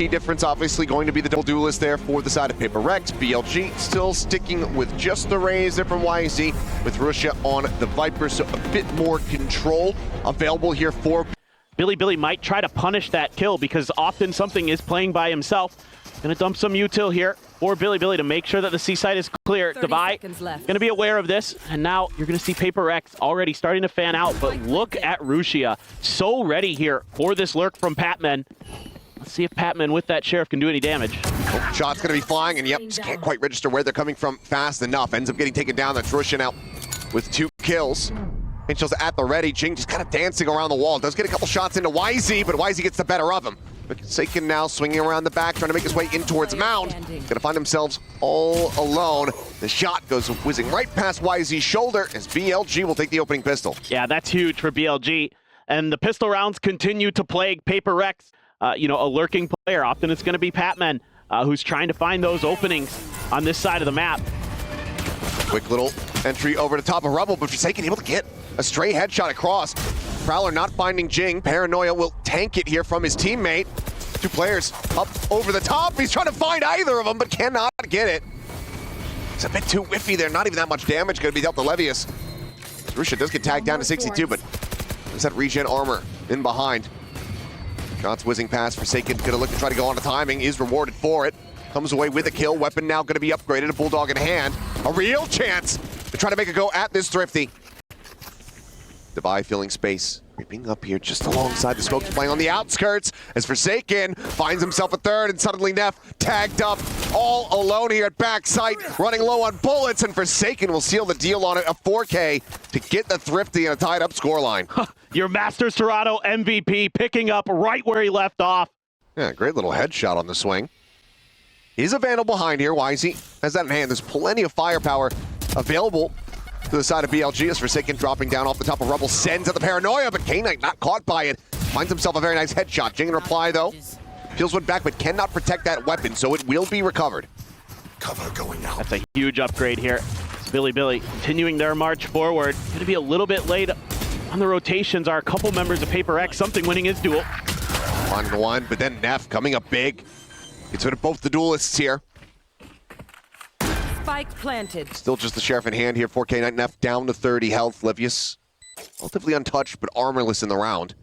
Key difference, obviously, going to be the double duelist there for the side of Paper Rex. BLG still sticking with just the Rays there from YZ, with Russia on the Viper, so a bit more control available here for Bilibili might try to punish that kill because often something is playing by himself. Gonna dump some util here for Bilibili to make sure that the C side is clear. Divide gonna be aware of this, and now you're gonna see Paper Rex already starting to fan out, but look at Rusia. So ready here for this lurk from Patman. Let's see if Patman with that Sheriff can do any damage. Oh, shot's gonna be flying, and yep, just can't quite register where they're coming from fast enough. Ends up getting taken down. That's Russia now with 2 kills. Pinchell's at the ready. Jing just kind of dancing around the wall. Does get a couple shots into YZ, but YZ gets the better of him. But Saken now swinging around the back, trying to make his way in towards Mound. Gonna find themselves all alone. The shot goes whizzing right past YZ's shoulder as BLG will take the opening pistol. Yeah, that's huge for BLG. And the pistol rounds continue to plague Paper Rex. You know, a lurking player. Often it's gonna be Patman who's trying to find those openings on this side of the map. Quick little entry over the top of Rubble, but Forsaken able to get a stray headshot across. Prowler not finding Jing. Paranoia will tank it here from his teammate. 2 players up over the top. He's trying to find either of them, but cannot get it. It's a bit too whiffy there. Not even that much damage going to be dealt to Levius. Russia does get tagged down to 62, but there's that regen armor in behind. Shots whizzing past. Forsaken going to look to try to go on to timing. Is rewarded for it. Comes away with a kill. Weapon now going to be upgraded. A Bulldog in hand. A real chance to try to make a go at this Thrifty. Devi filling space. Creeping up here just alongside the Smokes, playing on the outskirts as Forsaken finds himself a third, and suddenly Neff tagged up all alone here at backside, running low on bullets, and Forsaken will seal the deal on it, a 4K to get the Thrifty in a tied up scoreline. Your Masters Toronto MVP picking up right where he left off. Yeah, great little headshot on the swing. Is a Vandal behind here. YZ has that in hand. There's plenty of firepower available to the side of BLG as Forsaken dropping down off the top of Rubble, sends at the Paranoia, but K-Knight not caught by it. Finds himself a very nice headshot. Jing in reply though. Peels one back, but cannot protect that weapon, so it will be recovered. Cover going out. That's a huge upgrade here. It's Bilibili continuing their march forward. Going to be a little bit late on the rotations. Are a couple members of Paper X. Something winning his duel. 1-1, but then Neff coming up big. It's rid of both the duelists here. Spike planted. Still just the Sheriff in hand here. 4K Knight Neff down to 30 health. Levius relatively untouched, but armorless in the round.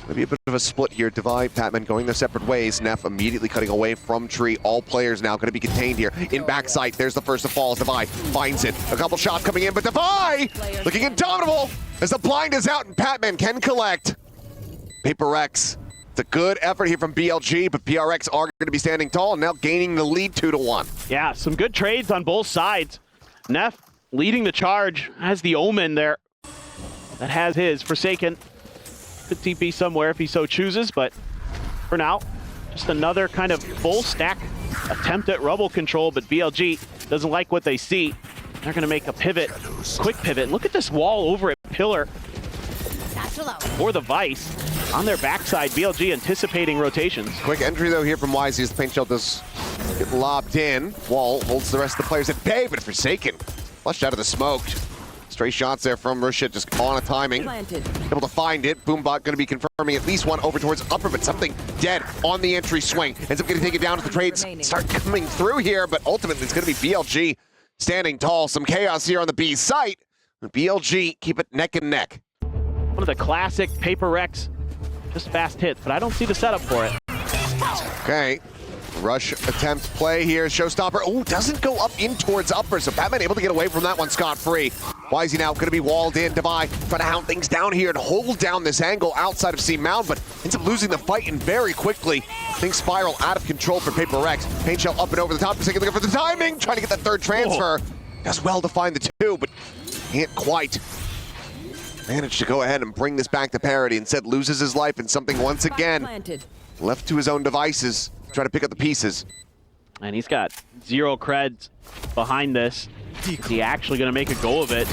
Maybe a bit of a split here. Divide, Patman going their separate ways. Neff immediately cutting away from Tree. All players now going to be contained here. In backside, there's the first to fall. Divide finds it. A couple shots coming in, but Divide looking indomitable as the blind is out and Patman can collect. Paper X. It's a good effort here from BLG, but PRX are going to be standing tall and now gaining the lead 2-1. Yeah, some good trades on both sides. Neff leading the charge, has the Omen there. That has his. Forsaken could TP somewhere if he so chooses, but for now, just another kind of full stack attempt at Rubble control, but BLG doesn't like what they see. They're going to make a pivot, quick pivot. Look at this wall over at Pillar for the Vice. On their backside, BLG anticipating rotations. Quick entry though here from YZ as the paint shell does get lobbed in. Wall holds the rest of the players at bay, but Forsaken flushed out of the smoke. Stray shots there from Russia, just on a timing. Able to find it. Boombot going to be confirming at least one over towards upper, but something dead on the entry swing. Ends up getting taken down as the trades start coming through here, but ultimately it's going to be BLG standing tall. Some chaos here on the B site. BLG keep it neck and neck. One of the classic Paper X, just fast hits, but I don't see the setup for it. Okay, rush attempt play here. Showstopper, oh, doesn't go up in towards upper, so Batman able to get away from that one scot-free. Why is he now going to be walled in? Devi trying to hound things down here and hold down this angle outside of C Mound, but ends up losing the fight and very quickly. Things spiral out of control for Paper X. Paint shell up and over the top, just looking for the timing, trying to get that third transfer. Does well to find the 2, but can't quite manage to go ahead and bring this back to parity. Instead loses his life in something once again left to his own devices, trying to pick up the pieces. And he's got 0 creds behind this. Is he actually going to make a go of it?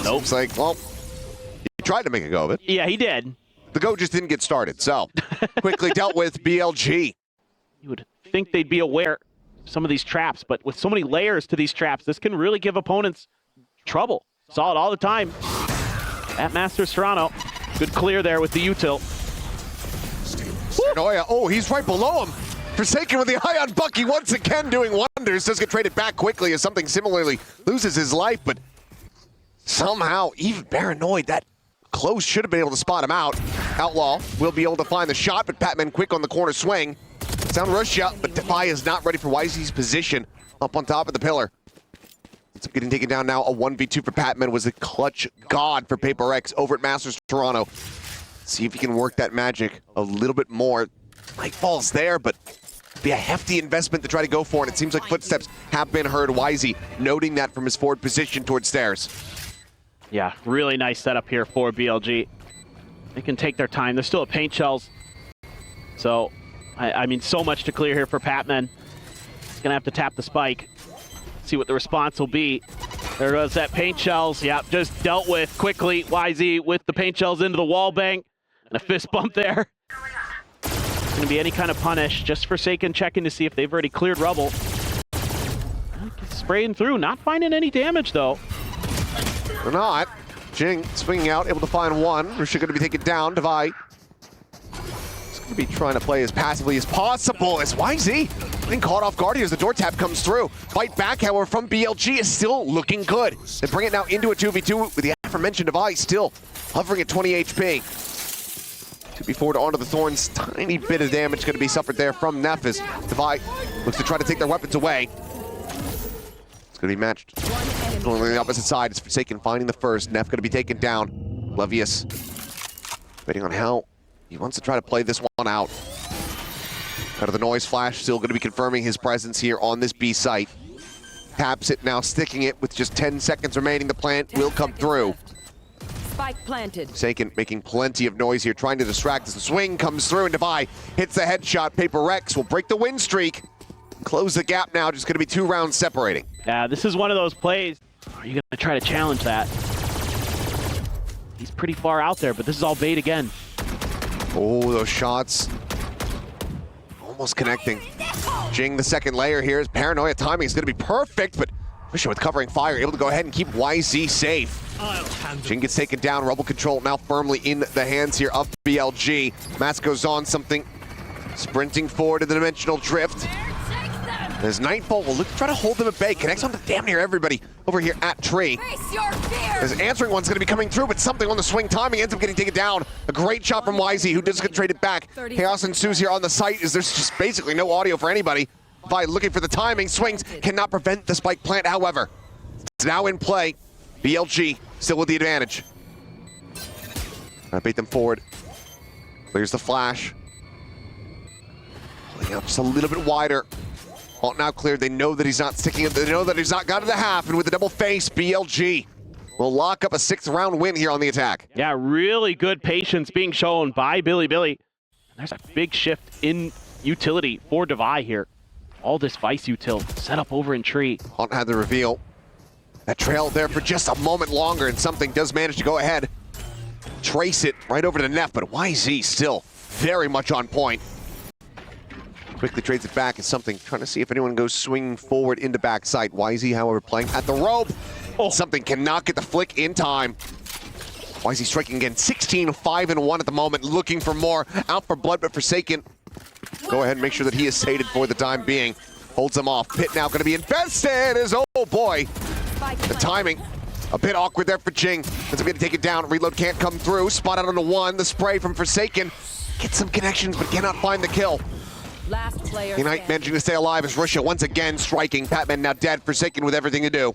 Nope. It's like, well, he tried to make a go of it. Yeah, he did. The go just didn't get started, so quickly dealt with BLG. You would think they'd be aware of some of these traps, but with so many layers to these traps, this can really give opponents trouble. Saw it all the time at Masters Toronto. Good clear there with the util. Paranoia, oh, he's right below him. Forsaken with the eye on Bucky, once again doing wonders. Does get traded back quickly as something similarly loses his life, but somehow, even Paranoid, that close should have been able to spot him out. Outlaw will be able to find the shot, but Patman quick on the corner swing. Sound Russia, but Defy is not ready for YZ's position up on top of the pillar. It's getting taken down now. A 1v2 for Patman was a clutch god for Paper X over at Masters Toronto. See if he can work that magic a little bit more. Nightfall's there, but be a hefty investment to try to go for, and it seems like footsteps have been heard. YZ noting that from his forward position towards stairs. Yeah, really nice setup here for BLG. They can take their time. There's still a paint shells. So, I mean, so much to clear here for Patman. He's going to have to tap the spike. See what the response will be. There goes that paint shells. Yep, just dealt with quickly. YZ with the paint shells into the wall bang. And a fist bump there. Going to be any kind of punish. Just Forsaken checking to see if they've already cleared rubble. Spraying through, not finding any damage though. They're not. Jing swinging out, able to find one. Rusha going to be taken down. Devi is going to be trying to play as passively as possible as YZ getting caught off guard here as the door tap comes through. Fight back, however, from BLG is still looking good. They bring it now into a 2v2 with the aforementioned Devi still hovering at 20 HP. 2v forward onto the Thorns. Tiny bit of damage going to be suffered there from Neff as Devi looks to try to take their weapons away. It's going to be matched. Going on the opposite side, it's Forsaken finding the first. Neff going to be taken down. Levius waiting on how he wants to try to play this one out. Out of the noise flash, still going to be confirming his presence here on this B site. Taps it now, sticking it with just 10 seconds remaining. The plant will come through. Spike planted. Forsaken making plenty of noise here, trying to distract as the swing comes through, and Devi hits the headshot. Paper Rex will break the win streak. Close the gap now, just going to be 2 rounds separating. Yeah, this is one of those plays. Are you going to try to challenge that? He's pretty far out there, but this is all bait again. Oh, those shots. Almost connecting. Jing, the second layer here. His Paranoia timing is going to be perfect, but Fisher with covering fire, able to go ahead and keep YZ safe. Jing gets taken down. Rubble control now firmly in the hands here of BLG. Mask goes on something. Sprinting forward to the dimensional drift. As Nightfall will look to try to hold them at bay. Connects on to damn near everybody over here at Tree. His answering one's going to be coming through, but something on the swing timing ends up getting taken down. A great shot from YZ, who does get traded back. Chaos ensues here on the site as there's just basically no audio for anybody. Vi looking for the timing. Swings cannot prevent the spike plant, however. It's now in play. BLG still with the advantage. Trying to bait them forward. Clears the flash. Pulling out just a little bit wider. Alt now cleared. They know that he's not sticking it. They know that he's not got to the half, and with the double face, BLG will lock up a 6th round win here on the attack. Yeah, really good patience being shown by Bilibili. There's a big shift in utility for Devi here. All this Vice util set up over in Tree. Alt had the reveal. That trail there for just a moment longer, and something does manage to go ahead. Trace it right over to Neff, but YZ still very much on point. Quickly trades it back as something, trying to see if anyone goes swinging forward into backside. YZ, however, playing at the rope. Oh. Something cannot get the flick in time. YZ striking again, 16-5-1 at the moment, looking for more. Out for blood, but Forsaken. Go ahead and make sure that he is sated for the time being. Holds him off. Pit now going to be infested as, oh boy. The timing, a bit awkward there for Jing. It's going to take it down. Reload can't come through. Spot out on the one. The spray from Forsaken. Gets some connections, but cannot find the kill. Last player K-Knight managing to stay alive as Russia once again striking. Patman now dead, Forsaken with everything to do.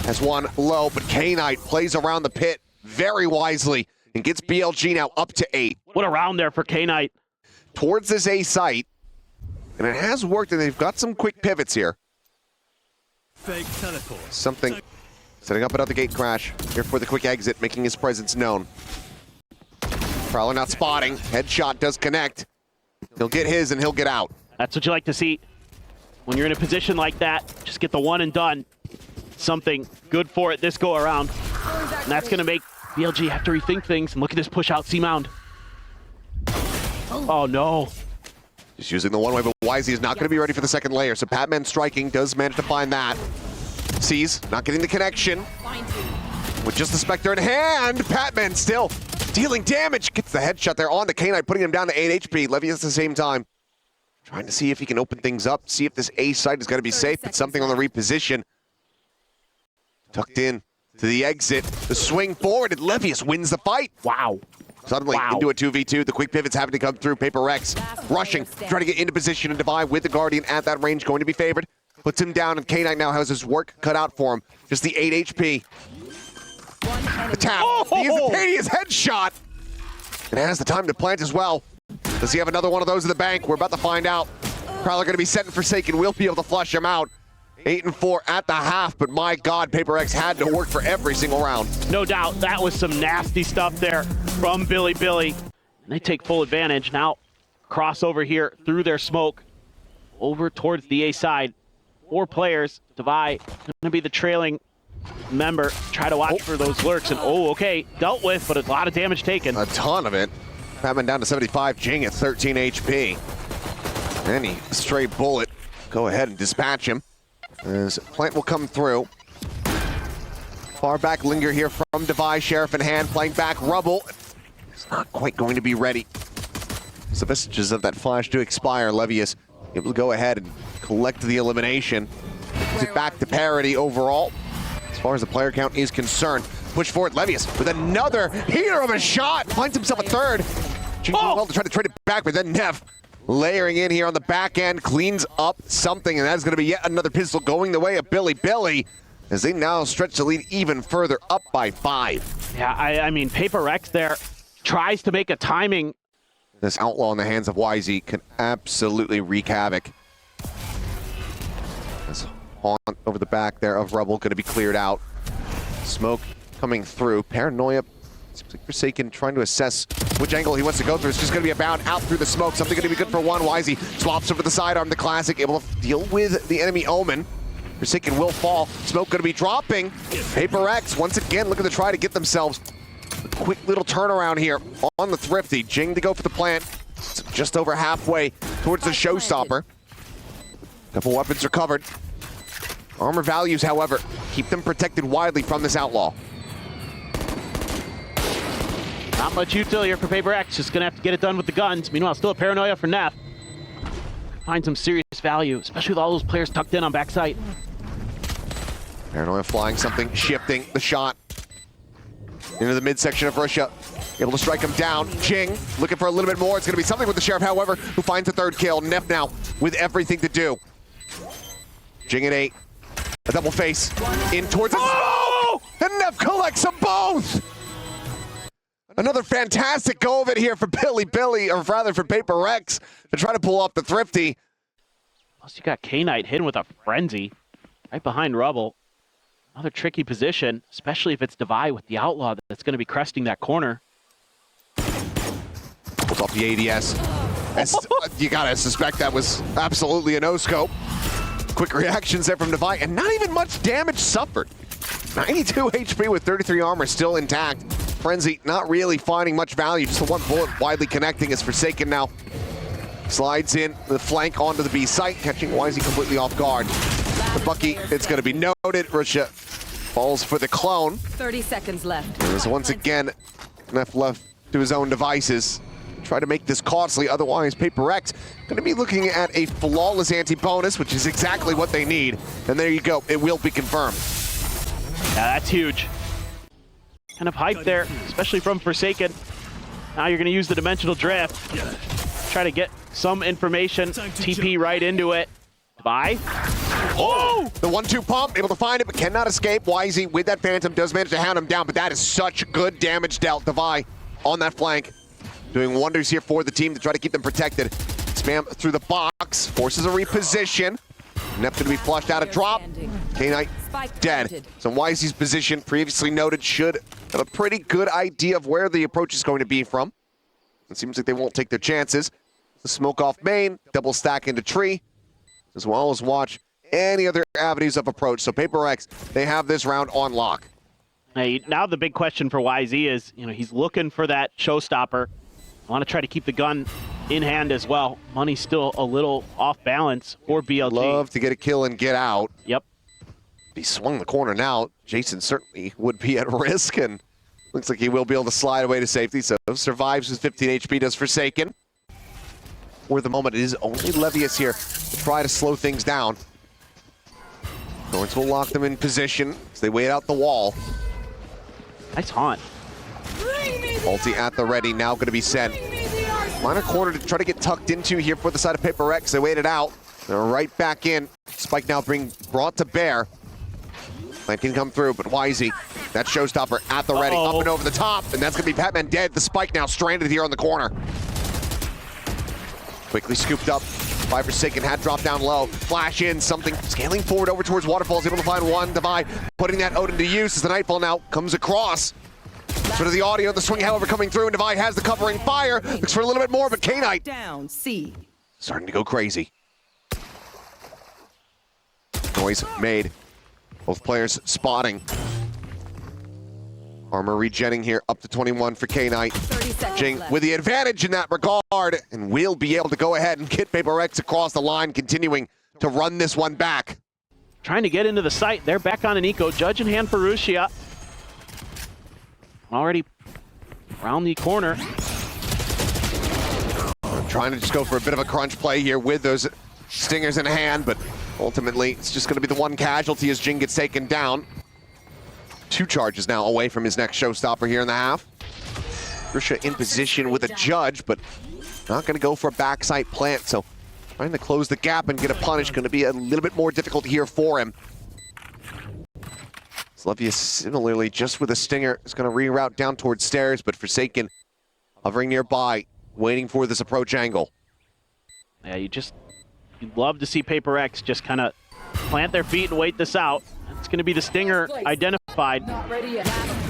Has one low, but K-Knight plays around the pit very wisely and gets BLG now up to 8. What a round there for K-Knight. Towards this A site, and it has worked, and they've got some quick pivots here. Fake teleport. Something setting up another gate crash here for the quick exit, making his presence known. Prowler not spotting. Headshot does connect. He'll get his and he'll get out. That's what you like to see. When you're in a position like that, just get the one and done. Something good for it this go around. And that's going to make BLG have to rethink things. And look at this push out C-Mound. Oh no. Just using the one way, but YZ is not going to be ready for the second layer. So Patman striking does manage to find that. Sees, not getting the connection. With just the Spectre in hand, Patman still dealing damage. Gets the headshot there on the K-Knight, putting him down to 8 HP. Levius at the same time trying to see if he can open things up, see if this A site is going to be safe. It's something on the reposition. Tucked in to the exit. The swing forward, and Levius wins the fight. Wow. Suddenly into a 2v2. The quick pivot's having to come through. Paper Rex rushing, trying to get into position and divide with the Guardian at that range, going to be favored. Puts him down, and K-Knight now has his work cut out for him. Just the 8 HP. The tap, the instantaneous headshot. And has the time to plant as well. Does he have another one of those in the bank? We're about to find out. Prowler going to be setting Forsaken. We'll be able to flush him out. 8-4 at the half, but my God, Paper X had to work for every single round. No doubt, that was some nasty stuff there from Bilibili. And they take full advantage. Now, crossover here through their smoke over towards the A side. 4 players. Devi going to be the trailing member. Try to watch for those lurks. And okay, dealt with, but a lot of damage taken. A ton of it. Batman down to 75. Jing at 13 HP. Any stray bullet. Go ahead and dispatch him. As Plant will come through. Far back linger here from Devi. Sheriff in hand, playing back. Rubble. It's not quite going to be ready. As the vestiges of that flash do expire, Levius able to go ahead and collect the elimination. Puts it back to parity overall. As far as the player count is concerned. Push forward, Levius with another heater of a shot. Finds himself a third. Well to try to trade it back, but then Nev layering in here on the back end, cleans up something, and that's going to be yet another pistol going the way of Bilibili, as they now stretch the lead even further, up by 5. Yeah, I mean, Paper Rex there tries to make a timing. This outlaw in the hands of YZ can absolutely wreak havoc. This haunt over the back there of Rubble going to be cleared out. Smoke coming through. Paranoia. Seems like Forsaken trying to assess which angle he wants to go through. It's just going to be a bound out through the smoke. Something going to be good for one. YZ swaps over the sidearm. The classic able to deal with the enemy Omen. Forsaken will fall. Smoke going to be dropping. Paper X once again looking to try to get themselves a quick little turnaround here on the Thrifty. Jing to go for the plant. It's just over halfway towards the showstopper. Couple weapons recovered. Armor values, however, keep them protected widely from this outlaw. Not much util here for Paper X. Just going to have to get it done with the guns. Meanwhile, still a Paranoia for Neff. Find some serious value, especially with all those players tucked in on backside. Paranoia flying something, shifting the shot into the midsection of Russia. Able to strike him down. Jing looking for a little bit more. It's going to be something with the Sheriff, however, who finds the third kill. Neff now with everything to do. Jing at 8. A double face in towards the smoke! And Neff collects them both! Another fantastic go of it here for Bilibili, or rather for Paper Rex, to try to pull off the Thrifty. Plus you got K-Knight hidden with a frenzy right behind Rubble. Another tricky position, especially if it's Devi with the Outlaw that's going to be cresting that corner. Pulls off the ADS. You gotta suspect that was absolutely a no-scope. Quick reactions there from Devi, and not even much damage suffered. 92 HP with 33 armor still intact. Frenzy not really finding much value, just the one bullet widely connecting as Forsaken now slides in the flank onto the B site, catching YZ completely off guard. The Bucky, it's going to be noted. Russia falls for the clone. 30 seconds left. As once again, Neff left to his own devices. Try to make this costly, otherwise Paper X going to be looking at a flawless anti-bonus, which is exactly what they need. And there you go, it will be confirmed. Yeah, that's huge. Kind of hype there, especially from Forsaken. Now you're going to use the dimensional drift. Try to get some information. TP right into it. Bye. Oh! The 1-2 pump, able to find it, but cannot escape. YZ with that Phantom does manage to hound him down, but that is such good damage dealt. Devi on that flank. Doing wonders here for the team to try to keep them protected. Spam through the box, forces a reposition. Neff going to be flushed out a drop. K-Knight dead. So YZ's position, previously noted, should have a pretty good idea of where the approach is going to be from. It seems like they won't take their chances. The smoke off main, double stack into tree, as well as watch any other avenues of approach. So Paper X, they have this round on lock. Hey, now the big question for YZ is, he's looking for that showstopper. I want to try to keep the gun in hand as well. Money's still a little off balance for BLG. Love to get a kill and get out. Yep. If he swung the corner now, Jason certainly would be at risk, and Looks like he will be able to slide away to safety, so survives with 15 HP, does Forsaken. For the moment, it is only Levius here to try to slow things down. Thorns will lock them in position as they wait out the wall. Nice haunt. Ulti at the ready, now going to be sent. Minor corner to try to get tucked into here for the side of Paper X. They waited out. They're right back in. Spike now being brought to bear. Plant can come through, but Wisey, that showstopper at the ready, up and over the top, and that's going to be Patman dead. The Spike now stranded here on the corner. Quickly scooped up by Forsaken, had dropped down low. Flash in, something scaling forward over towards Waterfalls, able to find one. Divide, putting that Odin to use as the Nightfall now comes across. Sort of the audio, the swing, however, coming through, and Divide has the covering fire. Looks for a little bit more, but K-Knight Down, C. starting to go crazy. Noise made. Both players spotting. Armor regenning here, up to 21 for K-Knight. Jing with the advantage in that regard, and we'll be able to go ahead and get Paper X across the line, continuing to run this one back. Trying to get into the site. They're back on an eco. Judge in hand for Rusia. Already around the corner. Trying to just go for a bit of a crunch play here with those stingers in hand, but ultimately it's just going to be the one casualty as Jing gets taken down. 2 charges now away from his next showstopper here in the half. Russia in position with a Judge, but not going to go for a backside plant, so trying to close the gap and get a punish going to be a little bit more difficult here for him. Levius similarly, just with a stinger, is going to reroute down towards stairs, but Forsaken hovering nearby, waiting for this approach angle. Yeah, you'd love to see Paper X just kind of plant their feet and wait this out. It's going to be the stinger identified.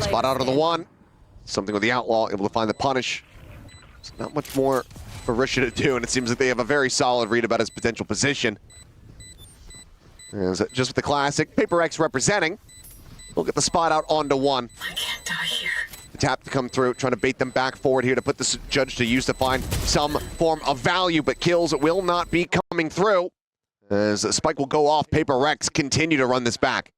Spot out of the one. Something with the Outlaw, able to find the punish. There's not much more for Risha to do, and it seems like they have a very solid read about his potential position. As just with the classic, Paper X representing. We'll get the spot out onto one. I can't die here. The tap to come through, trying to bait them back forward here to put this Judge to use to find some form of value, but kills will not be coming through. As the Spike will go off, Paper X continue to run this back.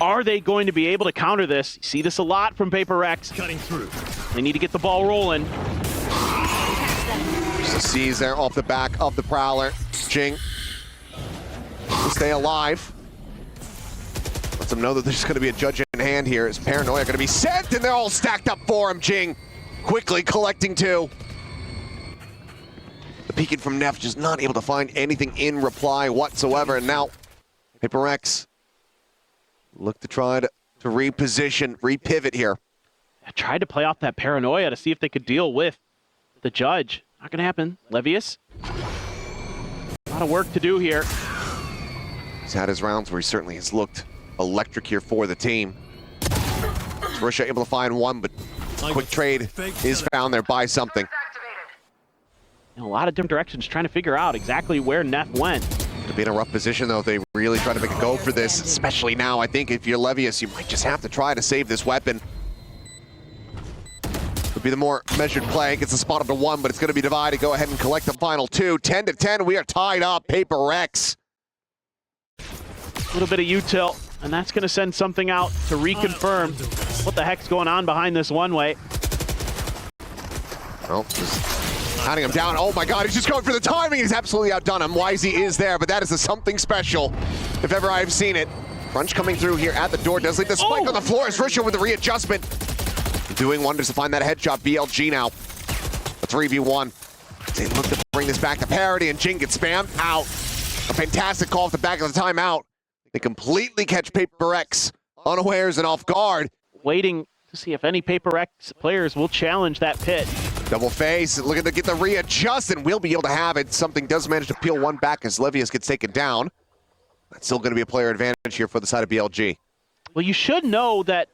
Are they going to be able to counter this? You see this a lot from Paper X. Cutting through. They need to get the ball rolling. Just a seize there off the back of the Prowler. Jing to stay alive. Lets them know that there's going to be a Judge in hand here. As Paranoia going to be sent, and they're all stacked up for him. Jing quickly collecting 2. The peeking from Neff just not able to find anything in reply whatsoever. And now Paper X look to try to reposition, repivot here. I tried to play off that Paranoia to see if they could deal with the Judge. Not going to happen. Levius. A lot of work to do here. He's had his rounds where he certainly has looked electric here for the team. Russia able to find one, but quick trade is found there by something. In a lot of different directions, trying to figure out exactly where Neff went. To be in a rough position, though, if they really try to make a go for this, especially now. I think if you're Levius, you might just have to try to save this weapon. Would be the more measured play. Gets the spot up to 1, but it's going to be divided. Go ahead and collect the final 2. 10-10, we are tied up. Paper X. A little bit of util, and that's going to send something out to reconfirm what the heck's going on behind this one-way. Oh, just hunting him down. Oh my God, he's just going for the timing. He's absolutely outdone him. Wisey is there, but that is a something special, if ever I've seen it. Crunch coming through here at the door. Does leave the Spike on the floor as Risha with the readjustment. Doing wonders to find that headshot. BLG now. A 3v1. They look to bring this back to parity, and Jing gets spammed out. A fantastic call off the back of the timeout. They completely catch Paper X unawares and off guard. Waiting to see if any Paper X players will challenge that pit. Double face, looking to get the readjust, and we'll be able to have it. Something does manage to peel one back as Levius gets taken down. That's still going to be a player advantage here for the side of BLG. Well, you should know that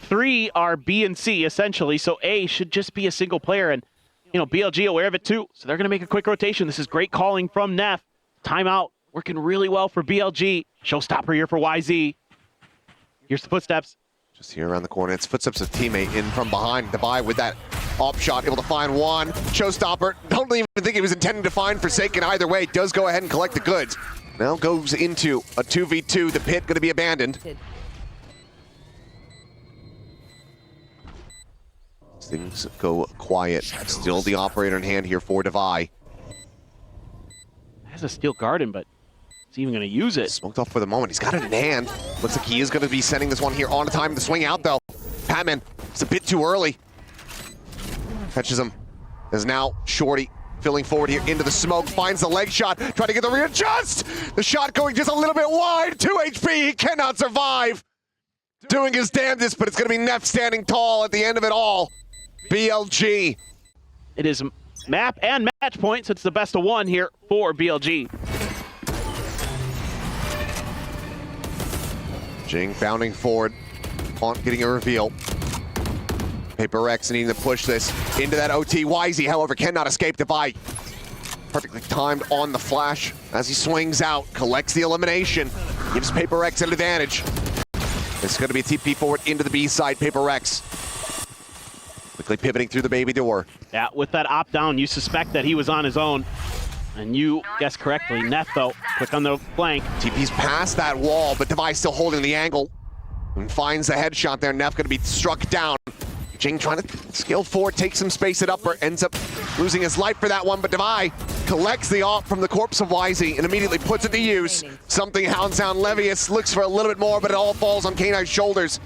3 are B and C, essentially, so A should just be a single player, and, you know, BLG aware of it too, so they're going to make a quick rotation. This is great calling from Neff. Timeout, working really well for BLG. Showstopper here for YZ. Here's the footsteps. Just here around the corner. It's footsteps of teammate in from behind. Divide with that op shot, able to find one. Showstopper, don't even think he was intending to find Forsaken either way. Does go ahead and collect the goods. Now goes into a 2v2. The pit going to be abandoned. Things go quiet. Still the operator in hand here for Devi. Has a steel garden, but is he even going to use it? Smoked off for the moment. He's got it in hand. Looks like he is going to be sending this one here on time. The swing out, though. Patman, it's a bit too early. Catches him. As now Shorty filling forward here into the smoke. Finds the leg shot. Trying to get the readjust. The shot going just a little bit wide. 2 HP. He cannot survive. Doing his damnedest, but it's going to be Neff standing tall at the end of it all. BLG. It is map and match points. It's the best of one here for BLG. Jing bounding forward, getting a reveal. Paper Rex needing to push this into that OT. Wisey, however, cannot escape Devi. Perfectly timed on the flash as he swings out, collects the elimination, gives Paper Rex an advantage. It's going to be a TP forward into the B side. Paper Rex quickly pivoting through the baby door. Yeah, with that op down, you suspect that he was on his own. And you guessed correctly. Neff, though, quick on the flank. TP's past that wall, but Devi's still holding the angle. And finds the headshot there. Neff going to be struck down. Jing trying to scale forward, take some space at upper, ends up losing his life for that one, but Devi collects the op from the corpse of Wisey and immediately puts it to use. Something hounds down Levius, looks for a little bit more, but it all falls on K9's shoulders.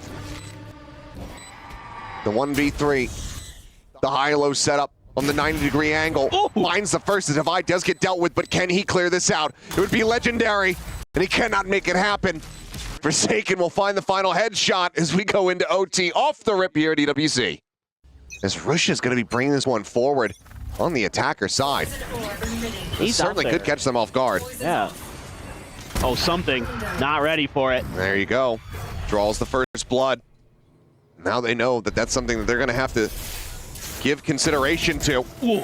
The 1v3, the high-low setup on the 90-degree angle. Ooh. Finds the first. The Devi does get dealt with, but can he clear this out? It would be legendary, and he cannot make it happen. Forsaken will find the final headshot as we go into OT off the rip here at EWC. As Rush is going to be bringing this one forward on the attacker side. He certainly could catch them off guard. Yeah. Oh, something. Not ready for it. There you go. Draws the first blood. Now they know that that's something that they're going to have to give consideration to. Ooh.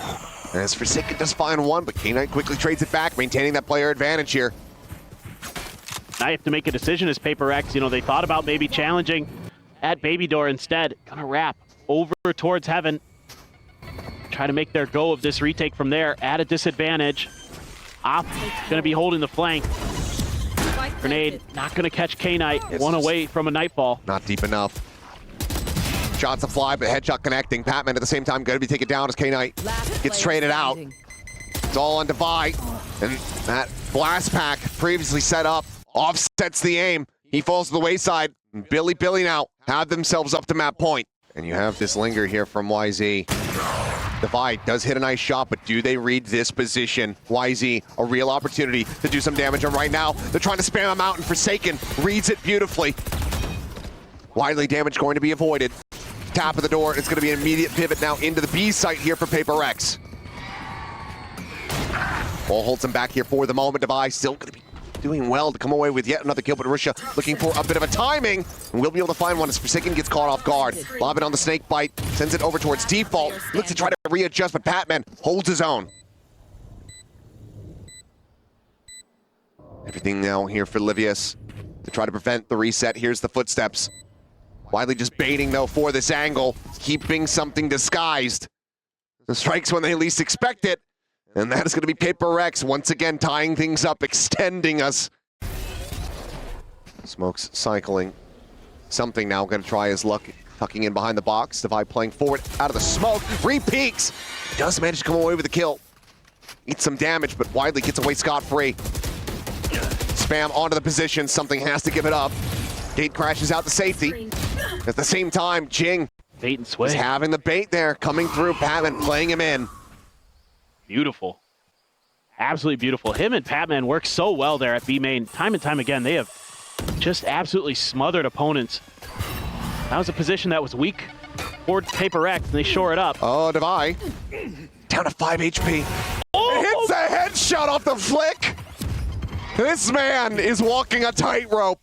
As Forsaken does find one, but K9 quickly trades it back, maintaining that player advantage here. Now you have to make a decision as Paper Rex. You know, they thought about maybe challenging at Baby Door instead. Gonna wrap over towards Heaven. Try to make their go of this retake from there at a disadvantage. Op gonna be holding the flank. Grenade not gonna catch K-Knight. One away from a Nightfall. Not deep enough. Shots a fly, but headshot connecting. Patman at the same time going to be taken down as K-Knight gets traded out. It's all on Devi. And that blast pack previously set up offsets the aim. He falls to the wayside. Billy now have themselves up to map point. And you have this linger here from YZ. Devi does hit a nice shot, but do they read this position? YZ, a real opportunity to do some damage. And right now, they're trying to spam him out, and Forsaken reads it beautifully. Widely damage going to be avoided. Tap of the door. It's going to be an immediate pivot now into the B site here for Paper Rex. Ball holds him back here for the moment. Devi still going to be doing well to come away with yet another kill, but Russia looking for a bit of a timing, and we'll be able to find one as Forsaken gets caught off guard. Lob it on the snake bite, sends it over towards default, looks to try to readjust, but Patman holds his own. Everything now here for Livius to try to prevent the reset. Here's the footsteps. Widely just baiting, though, for this angle, keeping something disguised. The strikes when they least expect it. And that is going to be Paper Rex once again tying things up, extending us. Smokes cycling. Something now going to try his luck, tucking in behind the box. Devi playing forward out of the smoke. Re-peeks. Does manage to come away with a kill. Eats some damage, but Widely gets away scot-free. Spam onto the position. Something has to give it up. Gate crashes out to safety. At the same time, Jing Bait and swing. is having the bait there, coming through. Patman playing him in. Beautiful. Absolutely beautiful. Him and Patman work so well there at B main. Time and time again, they have just absolutely smothered opponents. That was a position that was weak for Paper X, and they shore it up. Oh, Devi. Down to 5 HP. Oh! It hits a headshot off the flick. This man is walking a tightrope.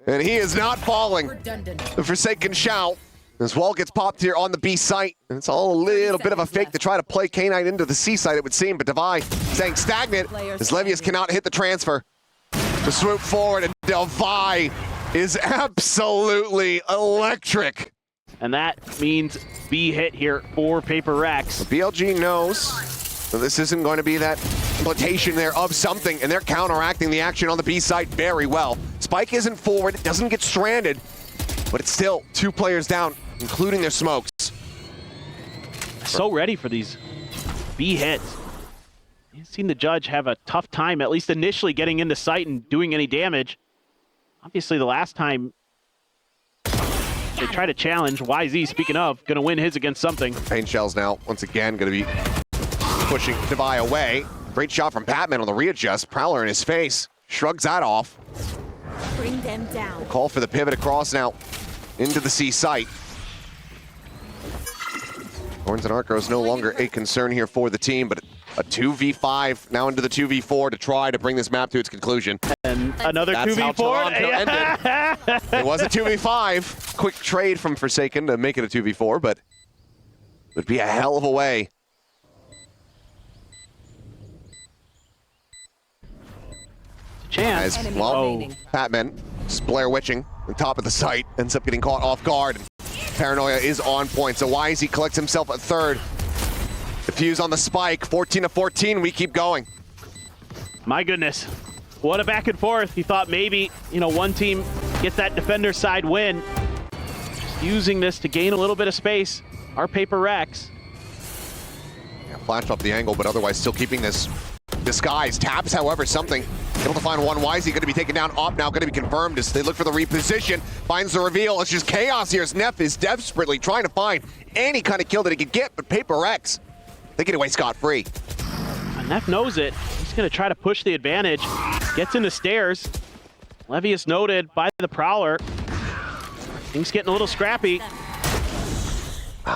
And he is not falling. The Forsaken shout. This wall gets popped here on the B site. And it's all a little bit of a fake to try to play K9 into the C site, it would seem. But Devi staying stagnant as Levius cannot hit the transfer. To swoop forward, and Devi is absolutely electric. And that means B hit here for Paper Rex. BLG knows that this isn't going to be that implementation there of something, and they're counteracting the action on the B site very well. Spike isn't forward, it doesn't get stranded. but it's still 2 players down, including their smokes. So ready for these B hits. You've seen the judge have a tough time, at least initially, getting into sight and doing any damage. Obviously, the last time they try to challenge, YZ, speaking of, going to win his against something. Pain Shells now, once again, going to be pushing Devi away. Great shot from Batman on the readjust. Prowler in his face. Shrugs that off. Bring them down. Call for the pivot across now into the C site. Horns and Arcos no longer a concern here for the team, but a 2v5 now into the 2v4 to try to bring this map to its conclusion. And another That's how 2v4. Toronto ended. It was a 2v5. Quick trade from Forsaken to make it a 2v4, but it would be a hell of a way. Chance. As Enemy well, remaining. Batman, Blair Witching on top of the site, ends up getting caught off guard. Paranoia is on point, so YZ collects himself a third. Defuse on the spike, 14-14, we keep going. My goodness. What a back and forth. He thought maybe, one team gets that defender side win. Just using this to gain a little bit of space. Our Paper Rex. Yeah, flashed off the angle, but otherwise still keeping this disguise. Taps, however, something. Able to find one. YZ going to be taken down. Op now going to be confirmed as they look for the reposition. Finds the reveal. It's just chaos here as Neff is desperately trying to find any kind of kill that he could get, but Paper Rex, they get away scot-free. Neff knows it. He's going to try to push the advantage. Gets in the stairs. Levius noted by the Prowler. Things getting a little scrappy.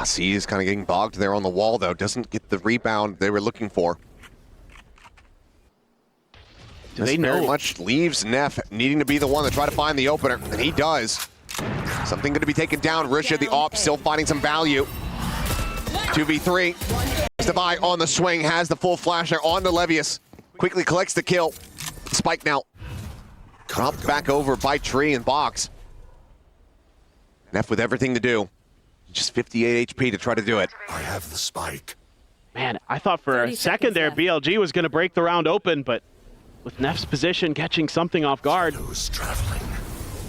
C is kind of getting bogged there on the wall, though. Doesn't get the rebound they were looking for. Do they Very know? much leaves Neff needing to be the one to try to find the opener, and he does. Something going to be taken down. Risha, the op, still finding some value. 2v3. Devi on the swing, has the full flash there on the Levius. Quickly collects the kill. Spike now. Dropped back over by Tree and Box. Neff with everything to do. Just 58 HP to try to do it. I have the spike. Man, I thought for a 30 second there seconds left. BLG was going to break the round open, but with Neff's position catching something off guard. Who's traveling?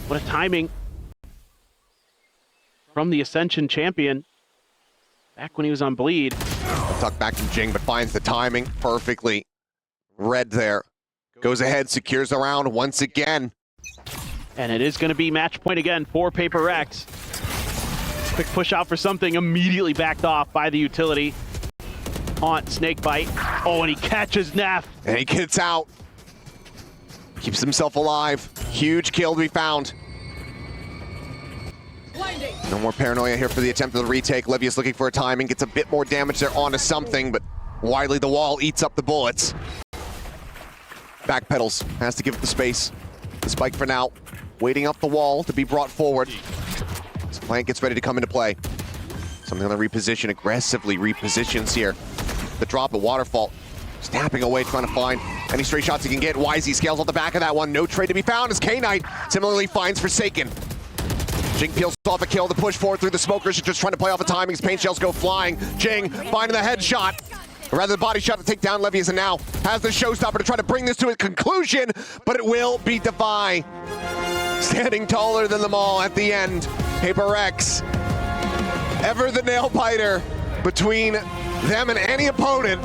What a timing from the Ascension champion back when he was on Bleed. Tuck back from Jing, but finds the timing perfectly. Red there. Goes ahead, secures the round once again. And it is going to be match point again for Paper Rex. Quick push out for something, immediately backed off by the utility. Haunt, snake bite. Oh, and he catches Neff. And he gets out. Keeps himself alive. Huge kill to be found. No more paranoia here for the attempt of the retake. Levius looking for a timing. Gets a bit more damage there onto something, but widely the wall eats up the bullets. Backpedals. Has to give it the space. The spike for now. Waiting up the wall to be brought forward. This plant gets ready to come into play. Something on the reposition. Aggressively repositions here. The drop at Waterfall. Snapping away, trying to find any stray shots he can get. YZ scales off the back of that one. No trade to be found as K-Knight similarly finds Forsaken. Jing peels off a kill to push forward through the smokers. Just trying to play off the timings. Paint shells go flying. Jing finding the headshot. Or rather the body shot to take down Levius, and now has the showstopper to try to bring this to a conclusion, but it will be Devi. Standing taller than them all at the end. Paper Rex. Ever the nail biter between them and any opponent.